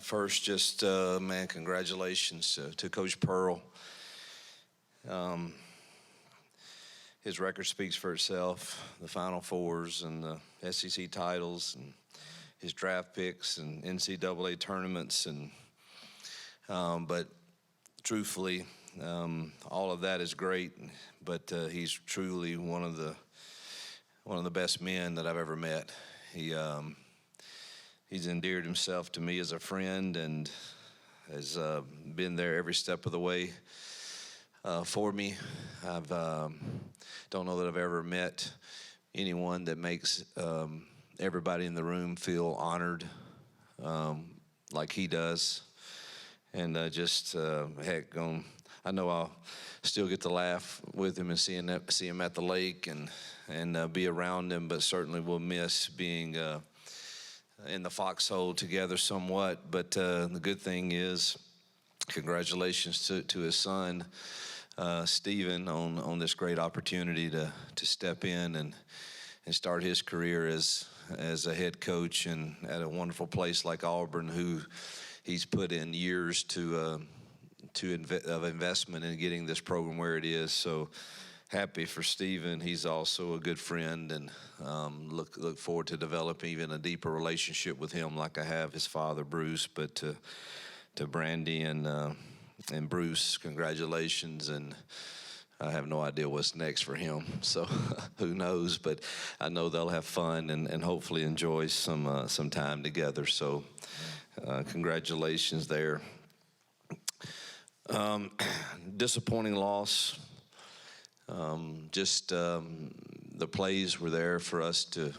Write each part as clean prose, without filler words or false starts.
First, just man, congratulations to Coach Pearl. Um, his record speaks for itself. The Final Fours and the SEC titles, and his draft picks and NCAA tournaments, but truthfully, all of that is great. But he's truly one of the best men that I've ever met. He's endeared himself to me as a friend and has been there every step of the way for me. I've don't know that I've ever met anyone that makes everybody in the room feel honored like he does. And heck, I know I'll still get to laugh with him and see him at the lake and be around him, but certainly will miss being in the foxhole together somewhat. But the good thing is, congratulations to his son, Stephen, on this great opportunity to step in and start his career as a head coach and at a wonderful place like Auburn, who he's put in years of investment in getting this program where it is. So happy for Stephen. He's also a good friend, and look forward to developing even a deeper relationship with him like I have his father, Bruce. But to Brandy and Bruce, congratulations, and I have no idea what's next for him, so who knows, but I know they'll have fun and hopefully enjoy some time together. So congratulations there. Disappointing loss. The plays were there for us to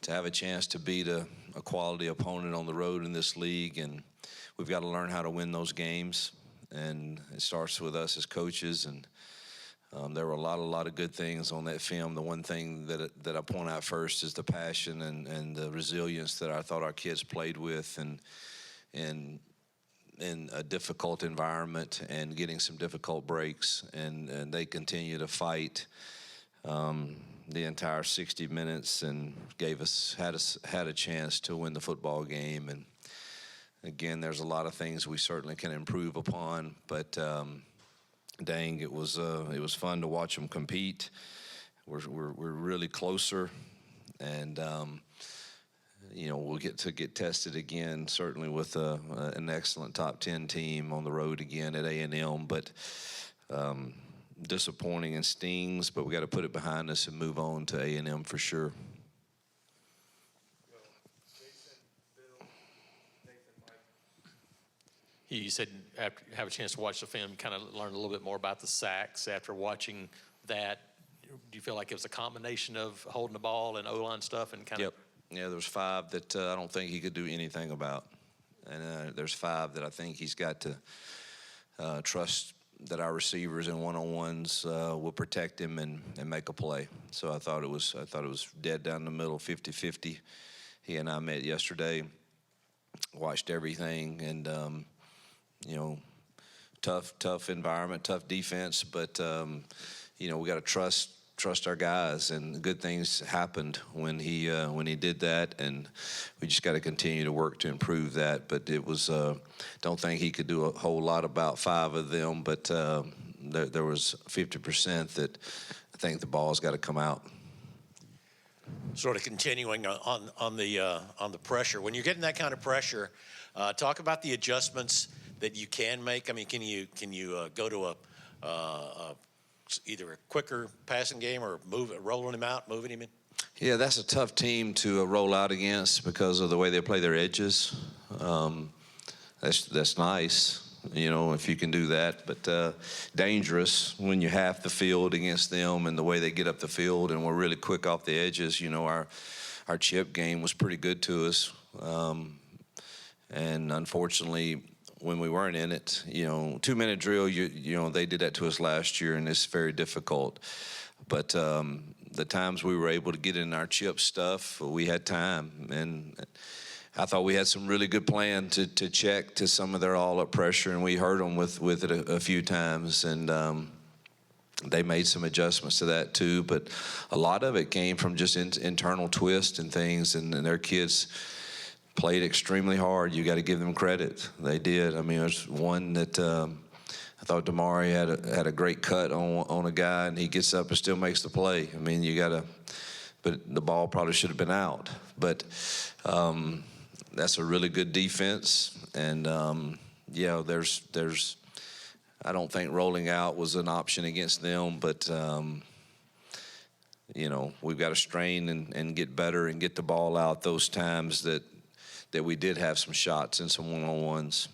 have a chance to beat a quality opponent on the road in this league, and we've got to learn how to win those games. And it starts with us as coaches. And there were a lot of good things on that film. The one thing that I point out first is the passion and the resilience that I thought our kids played with, and in a difficult environment and getting some difficult breaks, and they continue to fight the entire 60 minutes and had a chance to win the football game. And again, there's a lot of things we certainly can improve upon, but dang, it was fun to watch them compete. We're really closer, and we'll get tested again, certainly with an excellent top 10 team on the road again at A&M. But disappointing and stings, but we got to put it behind us and move on to A&M for sure. You said after you have a chance to watch the film, you kind of learned a little bit more about the sacks after watching that. Do you feel like it was a combination of holding the ball and O-line stuff and kind of? Yep. Yeah, there was 5 that I don't think he could do anything about. And there's 5 that I think he's got to trust that our receivers and one-on-ones will protect him and make a play. So I thought it was dead down the middle, 50-50. He and I met yesterday, watched everything, and tough environment, tough defense, but we got to trust our guys, and good things happened when he did that, and we just got to continue to work to improve that. But it was don't think he could do a whole lot about 5 of them, but there was 50% that I think the ball's got to come out. Sort of continuing on the pressure. When you're getting that kind of pressure, talk about the adjustments that you can make. I mean, can you go to either a quicker passing game or rolling him out, moving him in? Yeah, that's a tough team to roll out against because of the way they play their edges. That's nice, if you can do that, but dangerous when you half the field against them and the way they get up the field, and we're really quick off the edges. Our chip game was pretty good to us, and unfortunately, when we weren't in it, 2-minute drill, they did that to us last year, and it's very difficult. But the times we were able to get in our chip stuff, we had time, and I thought we had some really good plan to check to some of their all-up pressure, and we hurt them with it a few times, and they made some adjustments to that too. But a lot of it came from just internal twist and things, and their kids played extremely hard. You got to give them credit. They did. I mean, there's one that I thought Damari had a great cut on a guy, and he gets up and still makes the play. I mean, you got to, but the ball probably should have been out. But that's a really good defense, and yeah, there's. I don't think rolling out was an option against them, but you know, we've got to strain and get better and get the ball out those times that we did have some shots and some one-on-ones.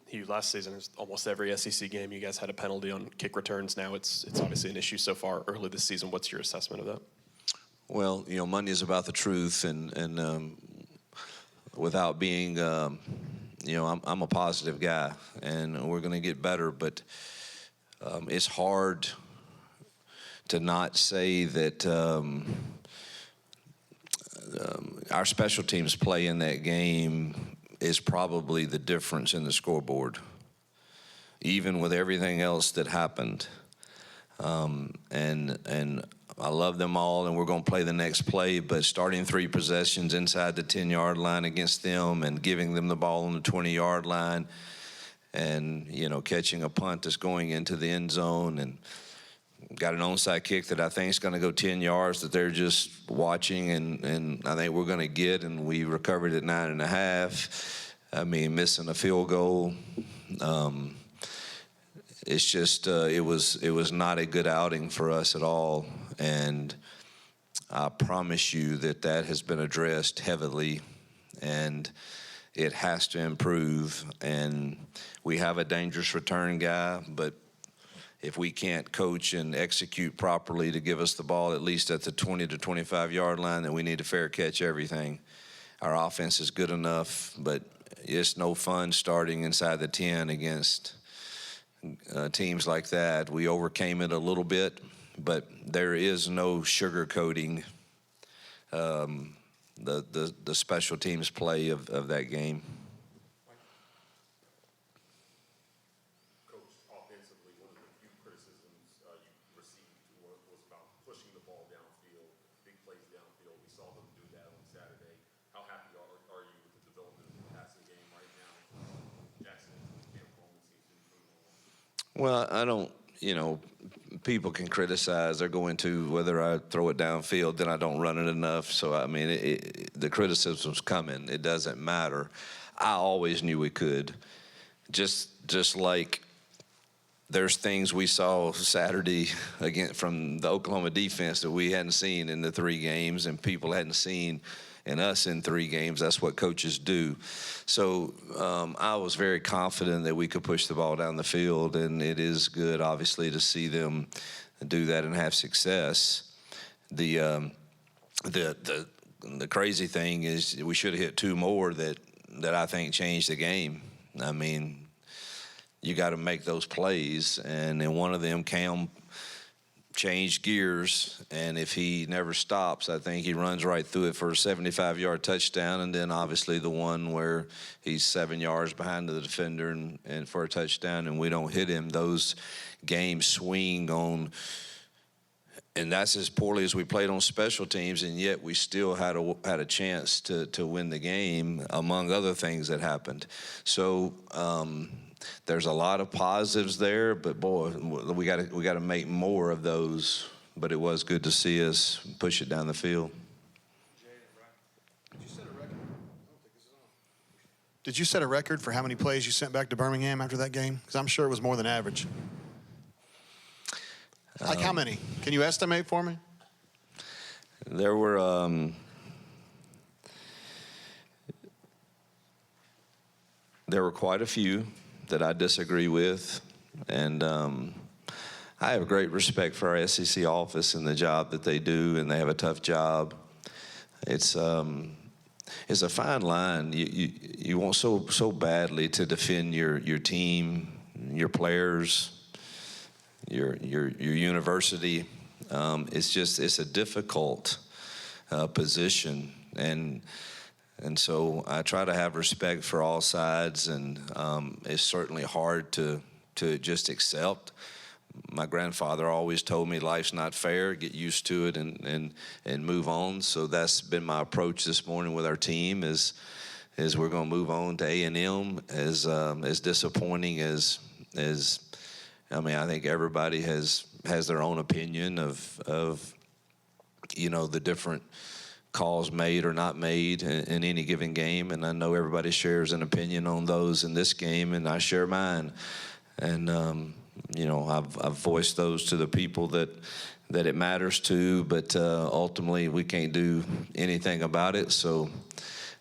Hugh, last season, almost every SEC game, you guys had a penalty on kick returns. Now it's obviously an issue so far early this season. What's your assessment of that? Well, you know, Monday is about the truth, and without being, you know, I'm a positive guy, and we're going to get better, but it's hard to not say that our special teams play in that game is probably the difference in the scoreboard, even with everything else that happened. And I love them all, and we're going to play the next play, but starting 3 possessions inside the 10-yard line against them and giving them the ball on the 20-yard line and, you know, catching a punt that's going into the end zone and got an onside kick that I think is going to go 10 yards that they're just watching, and I think we're going to get, and we recovered at 9.5. I mean, missing a field goal. It's just it was not a good outing for us at all, and I promise you that has been addressed heavily, and it has to improve. And we have a dangerous return guy, but if we can't coach and execute properly to give us the ball at least at the 20 to 25-yard line, then we need to fair catch everything. Our offense is good enough, but it's no fun starting inside the 10 against teams like that. We overcame it a little bit, but there is no sugarcoating the special teams play of that game. Well, I don't, you know, people can criticize. They're going to whether I throw it downfield, then I don't run it enough. So, I mean, the criticism's coming. It doesn't matter. I always knew we could. Just like there's things we saw Saturday again from the Oklahoma defense that we hadn't seen in the 3 games and people hadn't seen in us in 3 games. That's what coaches do. So I was very confident that we could push the ball down the field, and it is good, obviously, to see them do that and have success. The crazy thing is we should have hit 2 more that I think changed the game. I mean, you got to make those plays, and in one of them, Cam changed gears, and if he never stops, I think he runs right through it for a 75-yard touchdown, and then obviously the one where he's 7 yards behind the defender and for a touchdown, and we don't hit him. Those games swing on, and that's as poorly as we played on special teams, and yet we still had a chance to win the game, among other things that happened. So there's a lot of positives there, but boy, we got to make more of those. But it was good to see us push it down the field. Did you set a record for how many plays you sent back to Birmingham after that game? Because I'm sure it was more than average. Like how many? Can you estimate for me? There were quite a few that I disagree with, and I have great respect for our SEC office and the job that they do, and they have a tough job. It's a fine line. You want so badly to defend your team, your players, your university. It's a difficult position, and so I try to have respect for all sides, and it's certainly hard to just accept. my grandfather always told me life's not fair. Get used to it and move on. So that's been my approach this morning with our team. Is we're going to move on to A&M. As disappointing as I mean, I think everybody has their own opinion of the different calls made or not made in any given game, and I know everybody shares an opinion on those in this game, and I share mine. And I've voiced those to the people that it matters to, but ultimately we can't do anything about it. So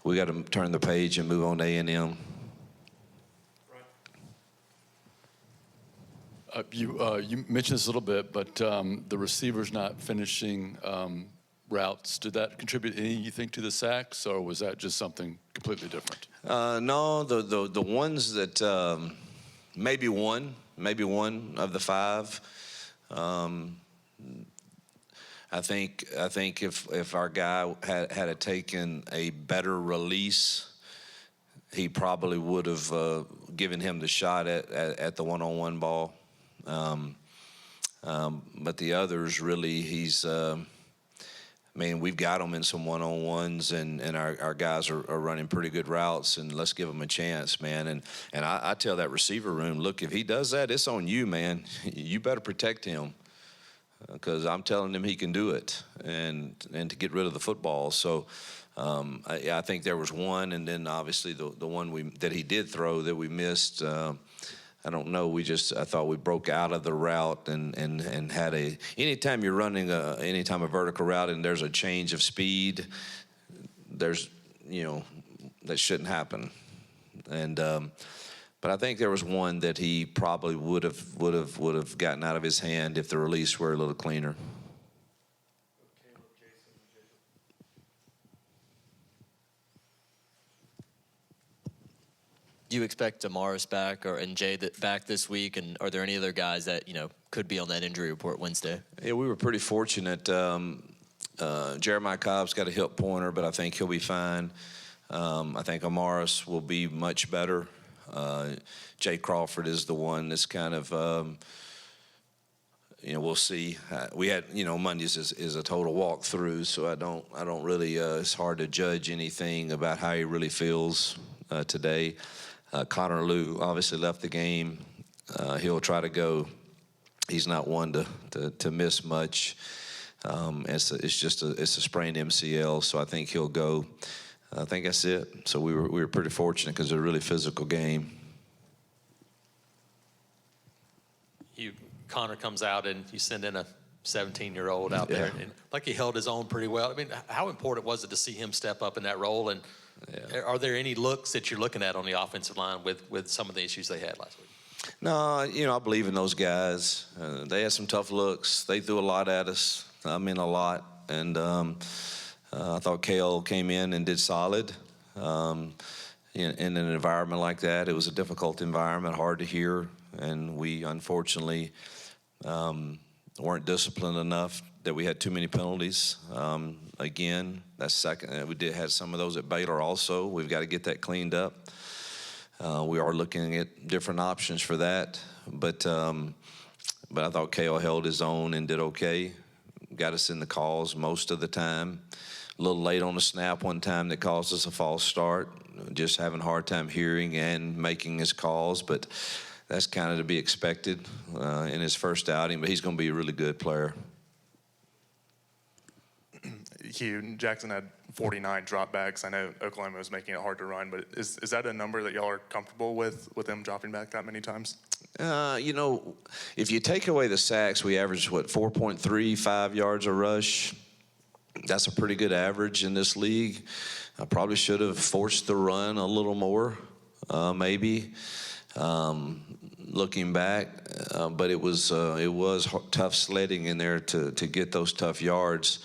we got to turn the page and move on to A&M. You mentioned this a little bit, but the receivers not finishing routes, did that contribute any, you think, to the sacks, or was that just something completely different? No, the ones that maybe one of the five. I think if our guy had taken a better release, he probably would have given him the shot at the one-on-one ball. But the others, really, he's. We've got them in some one-on-ones, and our guys are running pretty good routes, and let's give them a chance, man. And I tell that receiver room, look, if he does that, it's on you, man. You better protect him, because I'm telling him he can do it, and to get rid of the football. So I think there was one, and then obviously the one that he did throw that we missed. I don't know. I thought we broke out of the route and had anytime you're running anytime a vertical route and there's a change of speed, that shouldn't happen. And but I think there was one that he probably would have gotten out of his hand if the release were a little cleaner. Do you expect Damaris back and Jay back this week? And are there any other guys that, could be on that injury report Wednesday? Yeah, we were pretty fortunate. Jeremiah Cobb's got a hip pointer, but I think he'll be fine. I think Amaris will be much better. Jay Crawford is the one that's kind of, we'll see. We had, Mondays is a total walkthrough, so I don't really, it's hard to judge anything about how he really feels today. Connor Liu obviously left the game. He'll try to go. He's not one to miss much. It's a sprained MCL, so I think he'll go. I think that's it. So we were pretty fortunate because it's a really physical game. Connor comes out and you send in a 17-year-old out there, and like he held his own pretty well. I mean, how important was it to see him step up in that role? And are there any looks that you're looking at on the offensive line with some of the issues they had last week? No, I believe in those guys. They had some tough looks. They threw a lot at us. A lot. And I thought Kale came in and did solid. In an environment like that, it was a difficult environment, hard to hear, and we unfortunately weren't disciplined enough. That we had too many penalties. Again, that's second. We did have some of those at Baylor also. We've got to get that cleaned up. We are looking at different options for that. But I thought Kale held his own and did okay. Got us in the calls most of the time. A little late on the snap one time that caused us a false start. Just having a hard time hearing and making his calls. But that's kind of to be expected in his first outing. But he's going to be a really good player. Hugh, Jackson had 49 dropbacks. I know Oklahoma was making it hard to run, but is that a number that y'all are comfortable with them dropping back that many times? If you take away the sacks, we average, 4.35 yards a rush. That's a pretty good average in this league. I probably should have forced the run a little more, maybe, looking back. But it was tough sledding in there to get those tough yards.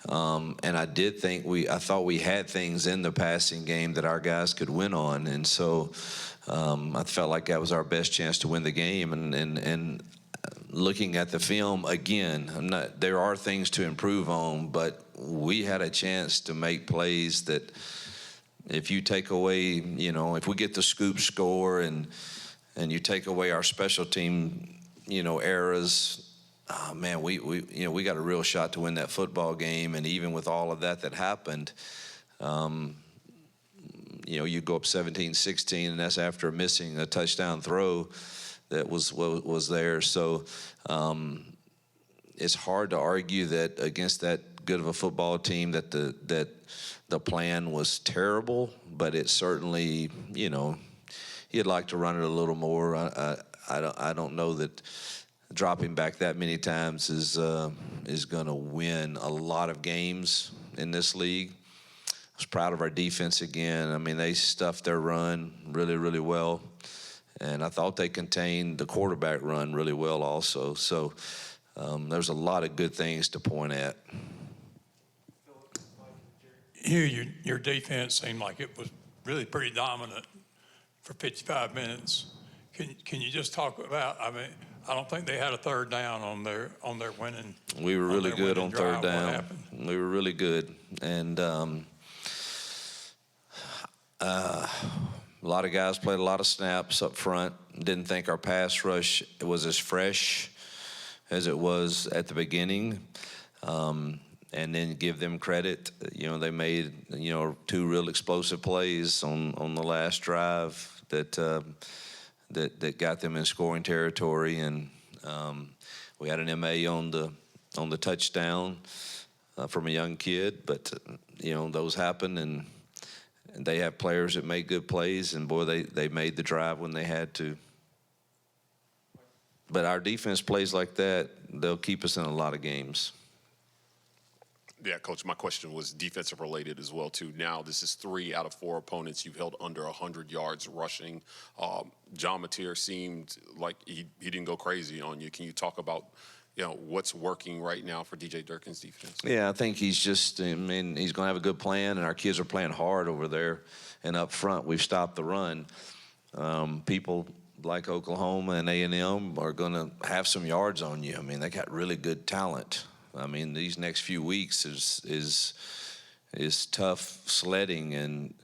And I thought we had things in the passing game that our guys could win on, and so I felt like that was our best chance to win the game. And looking at the film again, there are things to improve on, but we had a chance to make plays that, if you take away, if we get the scoop score and you take away our special team eras. Man, we got a real shot to win that football game, and even with all of that happened, you go up 17-16, and that's after missing a touchdown throw that was there. So it's hard to argue that against that good of a football team that the plan was terrible, but it certainly, you'd like to run it a little more. I don't know that dropping back that many times is going to win a lot of games in this league. I was proud of our defense again. I mean, they stuffed their run really, really well, and I thought they contained the quarterback run really well also. So there's a lot of good things to point at. Hugh, your defense seemed like it was really pretty dominant for 55 minutes. Can you just talk about? I mean, I don't think they had a third down on their winning. We were really good on third down. We were really good, and a lot of guys played a lot of snaps up front. Didn't think our pass rush was as fresh as it was at the beginning. And then give them credit. They made, 2 real explosive plays on the last drive that got them in scoring territory. And we had an MA on the touchdown from a young kid. But, those happen, and they have players that make good plays. And, boy, they made the drive when they had to. But our defense plays like that, they'll keep us in a lot of games. Yeah, Coach, my question was defensive related as well, too. Now, this is 3 out of 4 opponents you've held under 100 yards rushing. John Mateer seemed like he didn't go crazy on you. Can you talk about, what's working right now for DJ Durkin's defense? Yeah, I think he's he's going to have a good plan, and our kids are playing hard over there. And up front, we've stopped the run. People like Oklahoma and A&M are going to have some yards on you. I mean, they got really good talent. I mean, these next few weeks is tough sledding, and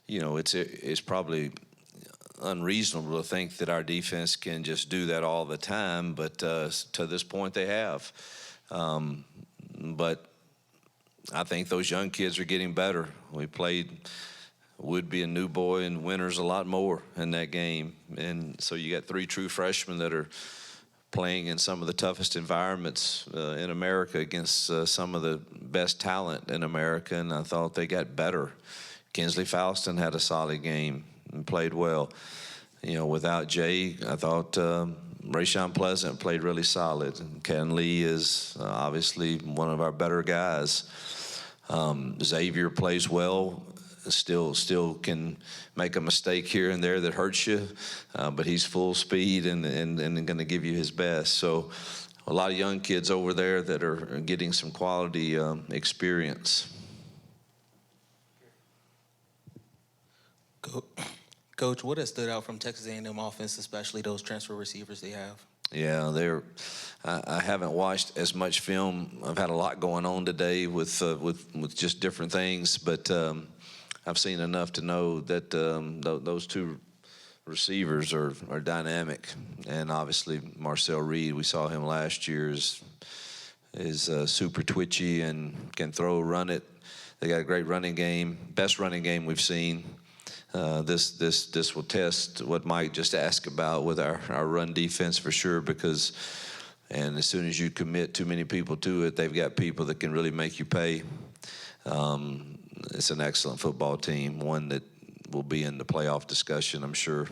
it's probably unreasonable to think that our defense can just do that all the time. But to this point, they have. But I think those young kids are getting better. We played Woodby and New Boy and Winters a lot more in that game, and so you got 3 true freshmen that are playing in some of the toughest environments in America against some of the best talent in America, and I thought they got better. Kinsley Falston had a solid game and played well. Without Jay, I thought Rayshawn Pleasant played really solid. And Ken Lee is obviously one of our better guys. Xavier plays well. Still can make a mistake here and there that hurts you, but he's full speed and going to give you his best. So a lot of young kids over there that are getting some quality experience. Coach, what has stood out from Texas A&M offense, especially those transfer receivers they have? Yeah, I haven't watched as much film. I've had a lot going on today with just different things, but I've seen enough to know that those 2 receivers are dynamic, and obviously Marcel Reed, we saw him last year, is super twitchy and can run it. They got a great running game, best running game we've seen. This will test what Mike just asked about with our run defense for sure, and as soon as you commit too many people to it, they've got people that can really make you pay. It's an excellent football team, one that will be in the playoff discussion, I'm sure.